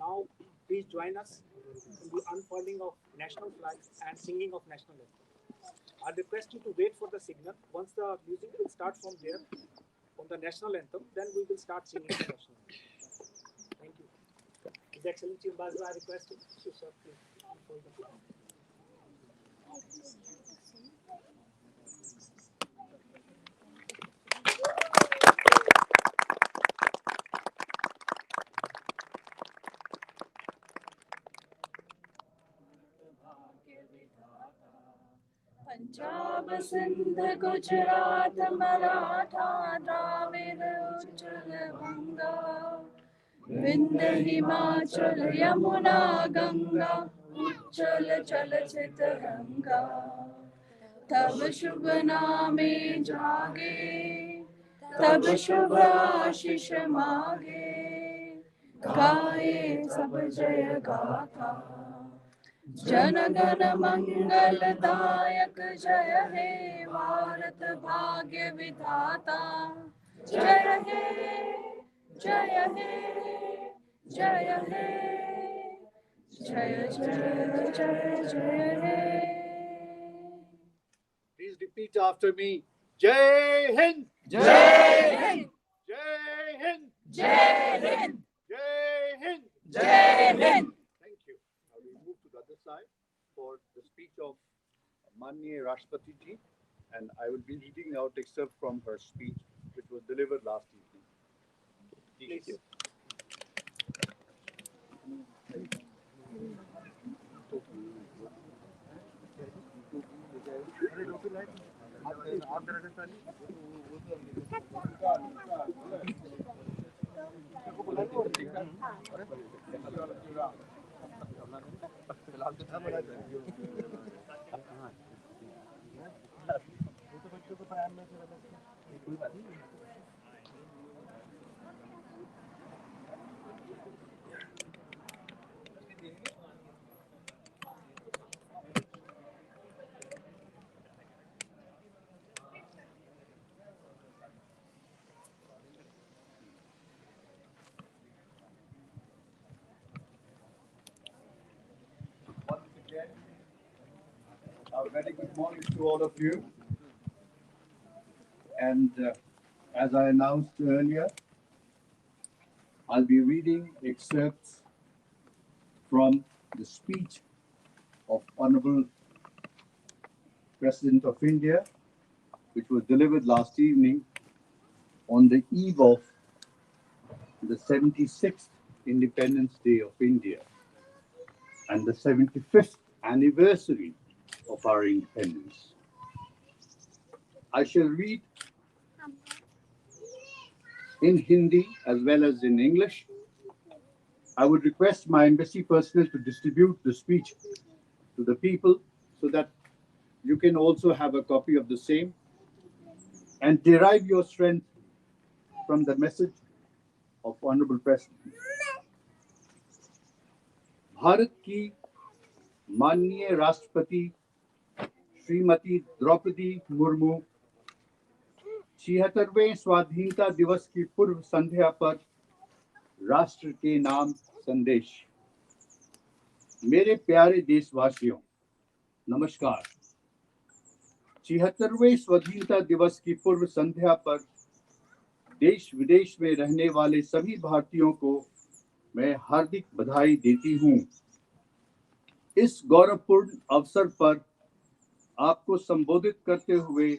Now, please join us in the unfurling of national flag and singing of national anthem. I request you to wait for the signal. Once the music will start from there on the national anthem, then we will start singing the national anthem. Thank you. His Excellency Ambassador, I request you to sir, please unfold the flag. Punjab Sindh Gujarat Maratha Dravida उच्चल बंगा विंध्य हिमाचल यमुना गंगा उच्चल चलचित गंगा तब शुभ नामे जागे तब शुभ आशीष मागे गाए सब जय गाथा जन गण मंगलदायक जय हे भारत भाग्य विधाता जय हे जय हे जय हे जय जय जय जय हे Please repeat after me. Jai Hind! जय हिंद Jai Hind! जय हिंद Jai Hind! जय Hind Thank you. Now we move to the other side for the speech of Manya Rashtrapati ji, and I will be reading out excerpt from her speech, which was delivered last evening. Please. Once again, a very good morning to all of you. And as I announced earlier, I'll be reading excerpts from the speech of Honorable President of India, which was delivered last evening on the eve of the 76th Independence Day of India and the 75th anniversary of our independence. I shall read in Hindi as well as in English. I would request my embassy personnel to distribute the speech to the people so that you can also have a copy of the same and derive your strength from the message of Honorable President. Bharat की माननीय राष्ट्रपति श्रीमती द्रौपदी मुर्मू 76वें स्वाधीनता दिवस की पूर्व संध्या पर राष्ट्र के नाम संदेश। मेरे प्यारे देशवासियों, नमस्कार। 76वें स्वाधीनता दिवस की पूर्व संध्या पर देश विदेश में रहने वाले सभी भारतीयों को मैं हार्दिक बधाई देती हूँ। इस गौरवपूर्ण अवसर पर आपको संबोधित करते हुए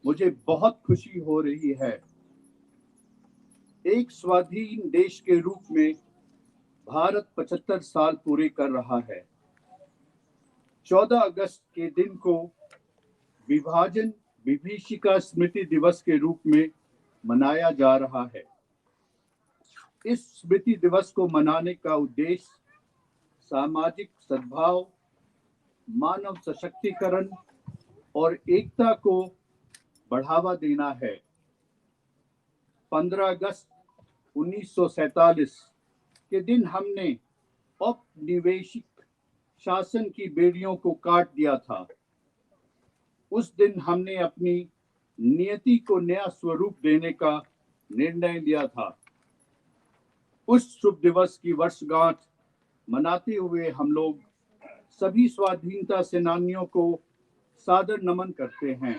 मुझे बहुत खुशी हो रही है। एक स्वाधीन देश के रूप में भारत 75 साल पूरे कर रहा है। 14 अगस्त के दिन को विभाजन विभीषिका स्मृति दिवस के रूप में मनाया जा रहा है। इस स्मृति दिवस को मनाने का उद्देश्य सामाजिक सद्भाव, मानव सशक्तिकरण और एकता को बढ़ावा देना है। 15 अगस्त 1947 के दिन हमने औपनिवेशिक शासन की बेड़ियों को काट दिया था। उस दिन हमने अपनी नियति को नया स्वरूप देने का निर्णय लिया था। उस शुभ दिवस की वर्षगांठ मनाते हुए हम लोग सभी स्वाधीनता सेनानियों को सादर नमन करते हैं।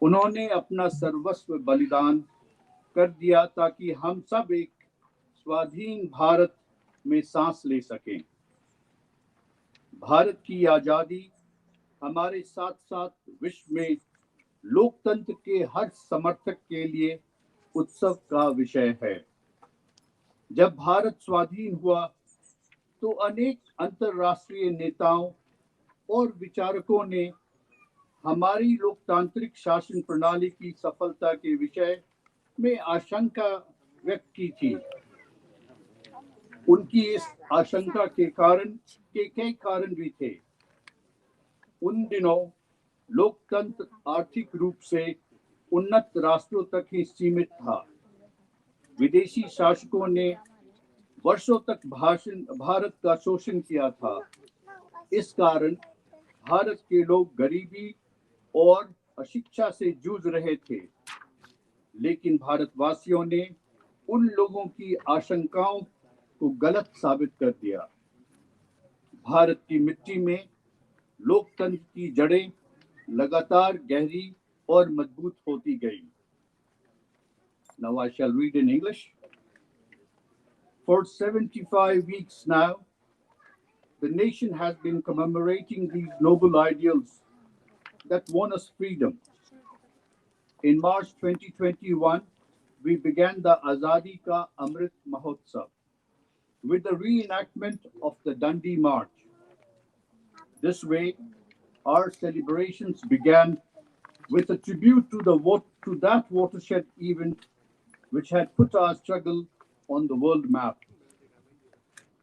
उन्होंने अपना सर्वस्व बलिदान कर दिया ताकि हम सब एक स्वाधीन भारत में सांस ले सकें। भारत की आजादी हमारे साथ साथ विश्व में लोकतंत्र के हर समर्थक के लिए उत्सव का विषय है। जब भारत स्वाधीन हुआ तो अनेक अंतर्राष्ट्रीय नेताओं और विचारकों ने हमारी लोकतांत्रिक शासन प्रणाली की सफलता के विषय में आशंका व्यक्त की थी। उनकी इस आशंका के कई कारण भी थे। उन दिनों लोकतंत्र आर्थिक रूप से उन्नत राष्ट्रों तक ही सीमित था। विदेशी शासकों ने वर्षों तक भारत का शोषण किया था। इस कारण भारत के लोग गरीबी और अशिक्षा से जूझ रहे थे। लेकिन भारतवासियों ने उन लोगों की आशंकाओं को गलत साबित कर दिया। भारत की मिट्टी में लोकतंत्र की जड़ें लगातार गहरी और मजबूत होती गई। Now I shall read in English. For 75 weeks now, the nation has been commemorating these noble ideals that won us freedom. In March 2021, we began the Azadi Ka Amrit Mahotsav with the reenactment of the Dandi March. This way, our celebrations began with a tribute to that watershed event which had put our struggle on the world map.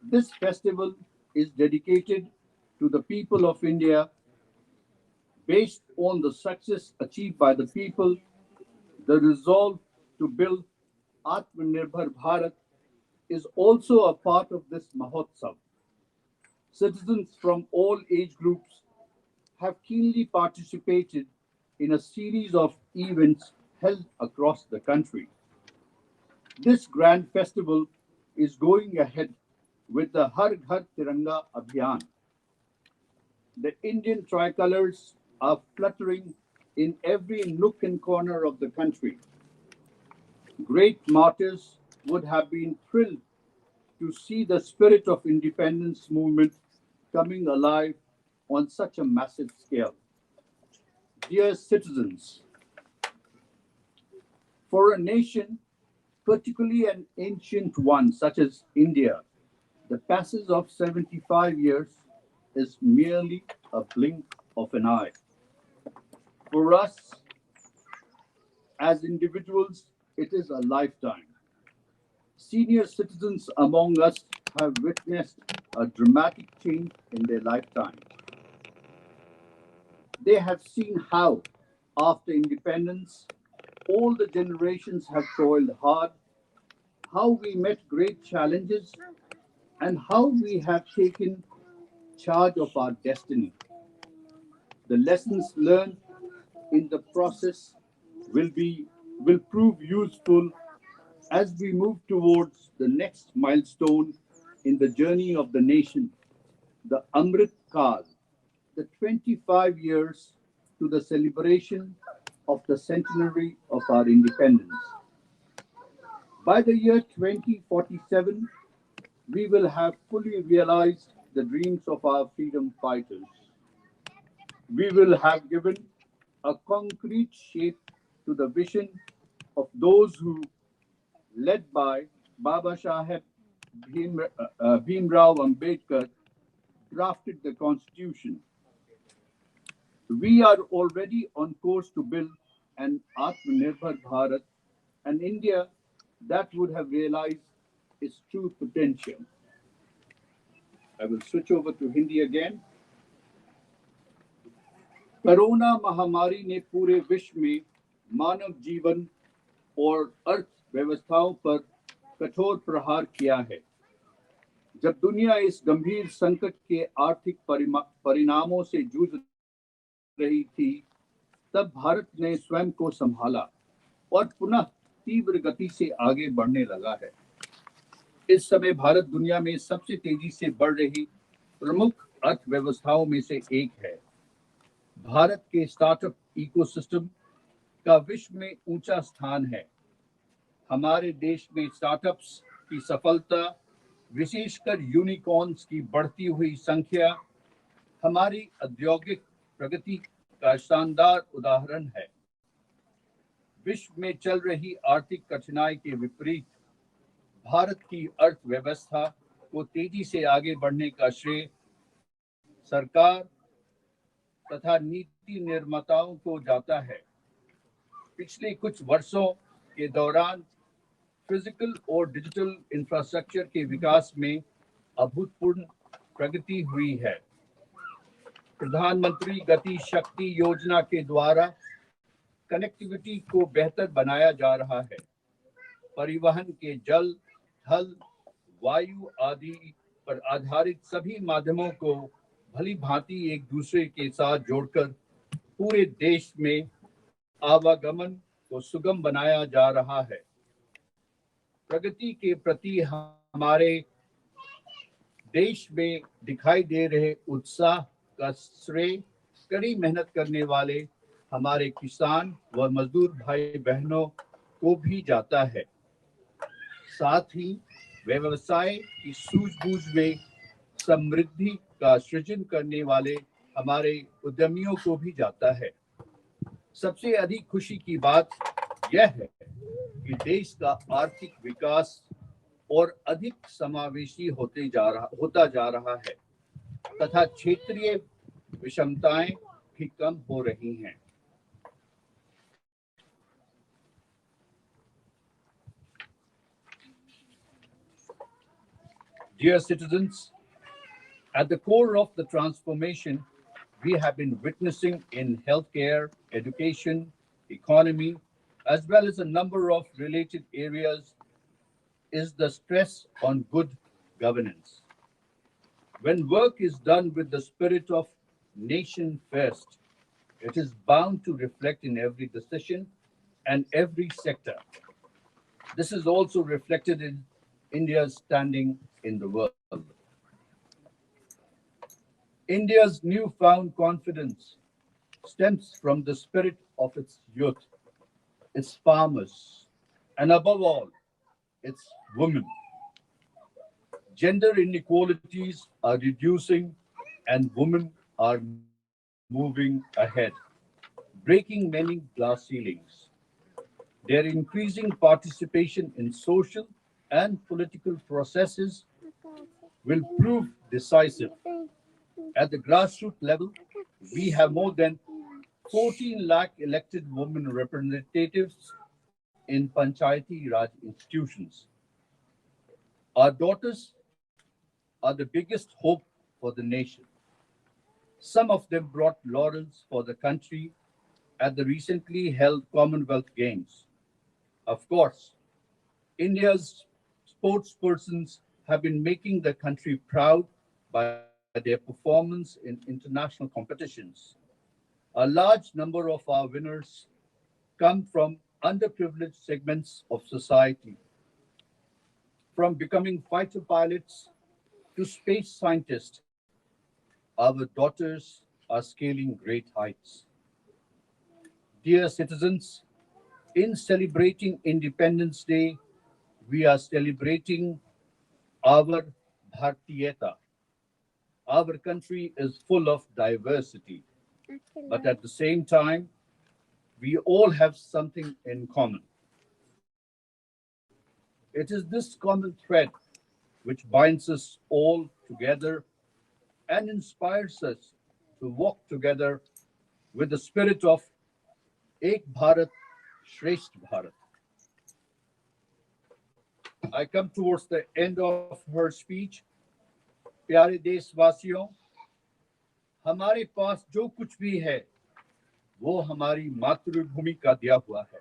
This festival is dedicated to the people of India. Based on the success achieved by the people, the resolve to build Atmanirbhar Bharat is also a part of this Mahotsav. Citizens from all age groups have keenly participated in a series of events held across the country. This grand festival is going ahead with the Har Ghar Tiranga Abhiyan. The Indian tricolors are fluttering in every nook and corner of the country. Great martyrs would have been thrilled to see the spirit of independence movement coming alive on such a massive scale. Dear citizens, for a nation, particularly an ancient one such as India, the passage of 75 years is merely a blink of an eye. For us, as individuals, it is a lifetime. Senior citizens among us have witnessed a dramatic change in their lifetime. They have seen how, after independence, all the generations have toiled hard, how we met great challenges, and how we have taken charge of our destiny. The lessons learned in the process will prove useful as we move towards the next milestone in the journey of the nation, the Amrit Kal, the 25 years to the celebration of the centenary of our independence. By the year 2047, we will have fully realized the dreams of our freedom fighters. We will have given a concrete shape to the vision of those who, led by Baba Saheb Bhimrao Ambedkar, drafted the Constitution. We are already on course to build an Atmanirbhar Bharat, an India that would have realized its true potential. I will switch over to Hindi again. Corona महामारी ने पूरे विश्व में मानव जीवन और अर्थव्यवस्थाओं पर कठोर प्रहार किया है। जब दुनिया इस गंभीर संकट के आर्थिक परिणामों से जूझ रही थी, तब भारत ने स्वयं को संभाला और पुनः तीव्र गति से आगे बढ़ने लगा है। इस समय भारत दुनिया में सबसे तेजी से बढ़ रही प्रमुख अर्थव्यवस्थाओं में से एक है। भारत के स्टार्टअप इकोसिस्टम का विश्व में ऊंचा स्थान है। हमारे देश में स्टार्टअप्स की सफलता, विशेषकर यूनिकॉर्न्स की बढ़ती हुई संख्या, हमारी औद्योगिक प्रगति का शानदार उदाहरण है। विश्व में चल रही आर्थिक कठिनाई के विपरीत भारत की अर्थव्यवस्था को तेजी से आगे बढ़ने का श्रेय सरकार तथा नीति निर्माताओं को जाता है। पिछले कुछ वर्षों के दौरान फिजिकल और डिजिटल इंफ्रास्ट्रक्चर के विकास में अभूतपूर्व प्रगति हुई है। प्रधानमंत्री गति शक्ति योजना के द्वारा कनेक्टिविटी को बेहतर बनाया जा रहा है। परिवहन के जल, थल, वायु आदि पर आधारित सभी माध्यमों को भली भांति एक दूसरे के साथ जोड़कर पूरे देश में आवागमन को सुगम बनाया जा रहा है। प्रगति के प्रति हमारे देश में दिखाई दे रहे उत्साह का श्रेय कड़ी मेहनत करने वाले हमारे किसान व मजदूर भाई बहनों को भी जाता है। साथ ही व्यवसाय की सूझबूझ में समृद्धि का सृजन करने वाले हमारे उद्यमियों को भी जाता है। सबसे अधिक खुशी की बात यह है कि देश का आर्थिक विकास और अधिक समावेशी होता जा रहा है तथा क्षेत्रीय विषमताएं भी कम हो रही हैं। Dear citizens, at the core of the transformation we have been witnessing in healthcare, education, economy, as well as a number of related areas is the stress on good governance. When work is done with the spirit of nation first, it is bound to reflect in every decision and every sector. This is also reflected in India's standing in the world. India's newfound confidence stems from the spirit of its youth, its farmers, and above all, its women. Gender inequalities are reducing and women are moving ahead, breaking many glass ceilings. Their increasing participation in social and political processes will prove decisive. At the grassroots level, we have more than 14 lakh elected women representatives in Panchayati Raj institutions. Our daughters are the biggest hope for the nation. Some of them brought laurels for the country at the recently held Commonwealth Games. Of course, India's sportspersons have been making the country proud by their performance in international competitions. A large number of our winners come from underprivileged segments of society. From becoming fighter pilots to space scientists, our daughters are scaling great heights. Dear citizens, in celebrating Independence Day, we are celebrating our Bhartiyata. Our country is full of diversity, but at the same time, we all have something in common. It is this common thread which binds us all together and inspires us to walk together with the spirit of Ek Bharat, Shresth Bharat. I come towards the end of her speech. प्यारे देशवासियों, हमारे पास जो कुछ भी है वो हमारी मातृभूमि का दिया हुआ है।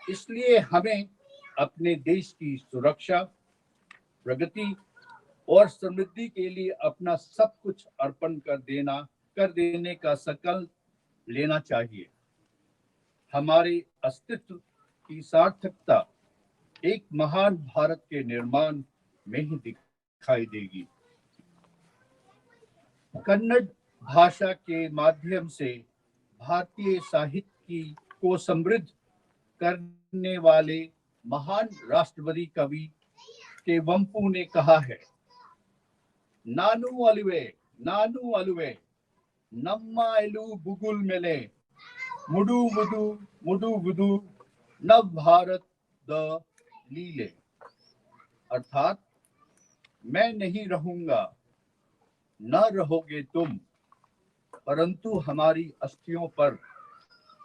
इसलिए हमें अपने देश की सुरक्षा, प्रगति और समृद्धि के लिए अपना सब कुछ अर्पण कर देने का संकल्प लेना चाहिए। हमारे अस्तित्व की सार्थकता एक महान भारत के निर्माण में ही दिखाई देगी। कन्नड़ भाषा के माध्यम से भारतीय साहित्य की को समृद्ध करने वाले महान राष्ट्रवादी कवि के वंपू ने कहा है, नानु अलुवे नम्मा एलु बुगुल मेले मुडु वुदु मुडु वुदु नव भारत द लीले। अर्थात मैं नहीं रहूंगा, न रहोगे तुम, परंतु हमारी अस्थियों पर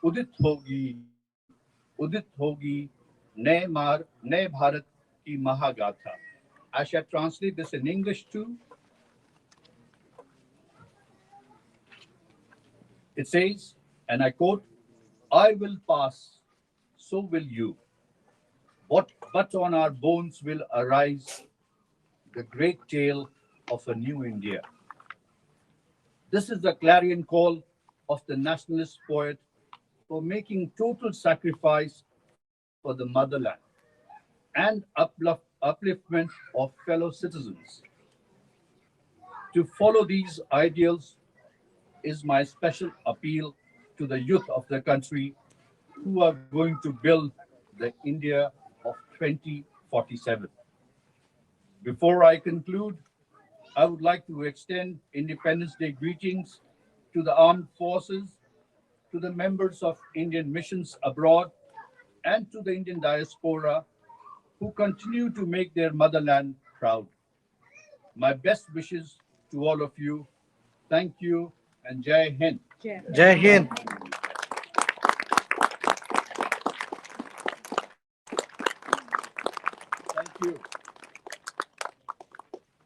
उदित होगी नए भारत की महागाथा। I shall translate this in English too. It says, and I quote, I will pass, so will you. But on our bones will arise the great tale of a new India. This is the clarion call of the nationalist poet for making total sacrifice for the motherland and upliftment of fellow citizens. To follow these ideals is my special appeal to the youth of the country who are going to build the India of 2047. Before I conclude, I would like to extend Independence Day greetings to the armed forces, to the members of Indian missions abroad, and to the Indian diaspora who continue to make their motherland proud. My best wishes to all of you. Thank you and Jai Hind. Jai Hind. Thank you.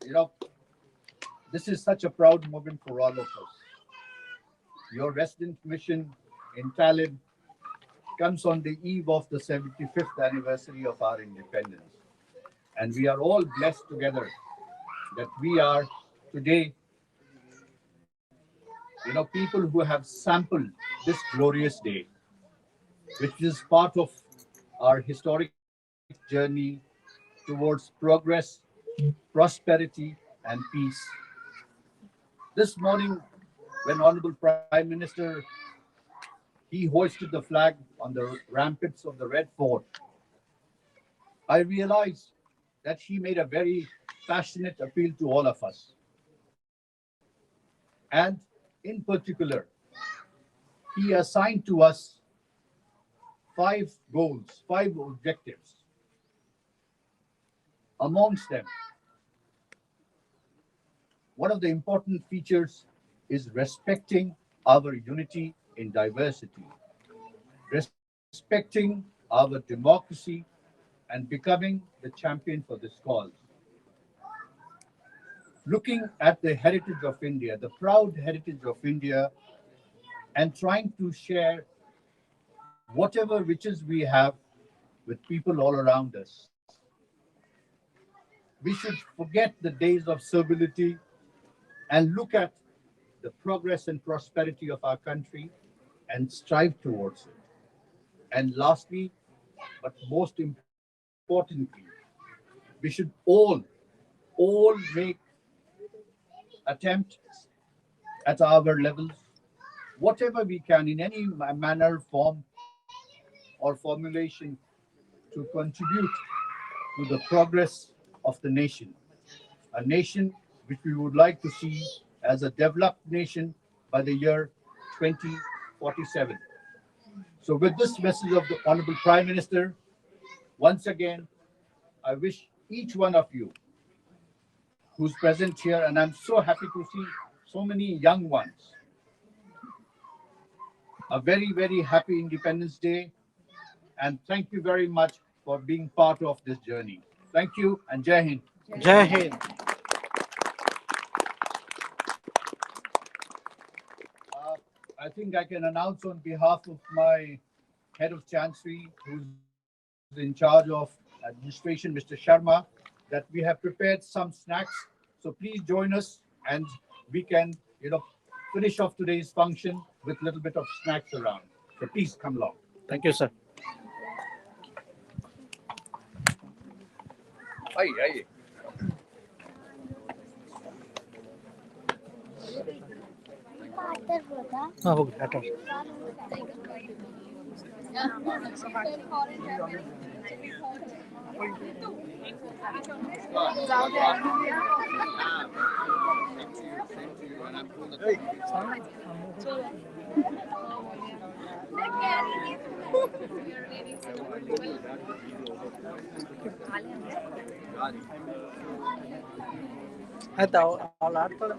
You know, this is such a proud moment for all of us. Your resident mission in Tallinn comes on the eve of the 75th anniversary of our independence. And we are all blessed together that we are today, people who have sampled this glorious day, which is part of our historic journey towards progress, prosperity, and peace. This morning, when Honorable Prime Minister, he hoisted the flag on the ramparts of the Red Fort, I realized that he made a very passionate appeal to all of us. And in particular, he assigned to us 5 goals, 5 objectives. Amongst them, one of the important features is respecting our unity in diversity, respecting our democracy, and becoming the champion for this cause. Looking at the heritage of India, the proud heritage of India, and trying to share whatever riches we have with people all around us. We should forget the days of servility and look at the progress and prosperity of our country and strive towards it. And lastly, but most importantly, we should all make attempt at our levels, whatever we can in any manner, form, or formulation to contribute to the progress of the nation, a nation which we would like to see as a developed nation by the year 2047. So with this message of the Honorable Prime Minister, once again, I wish each one of you who's present here, and I'm so happy to see so many young ones, a very, very happy Independence Day, and thank you very much for being part of this journey. Thank you and Jai Hind. Jai Hind. I think I can announce on behalf of my head of Chancery, who's in charge of administration, Mr. Sharma, that we have prepared some snacks. So please join us and we can, finish off today's function with a little bit of snacks around. So please come along. Thank you, sir. आइए आइए हाँ हो गया अटर ಆಯ್ತಾ ಅವ್ಳು ಆಡ್ತಾಳೆ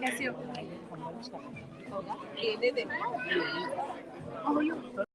कैसी हो? होगा? ये दे दे।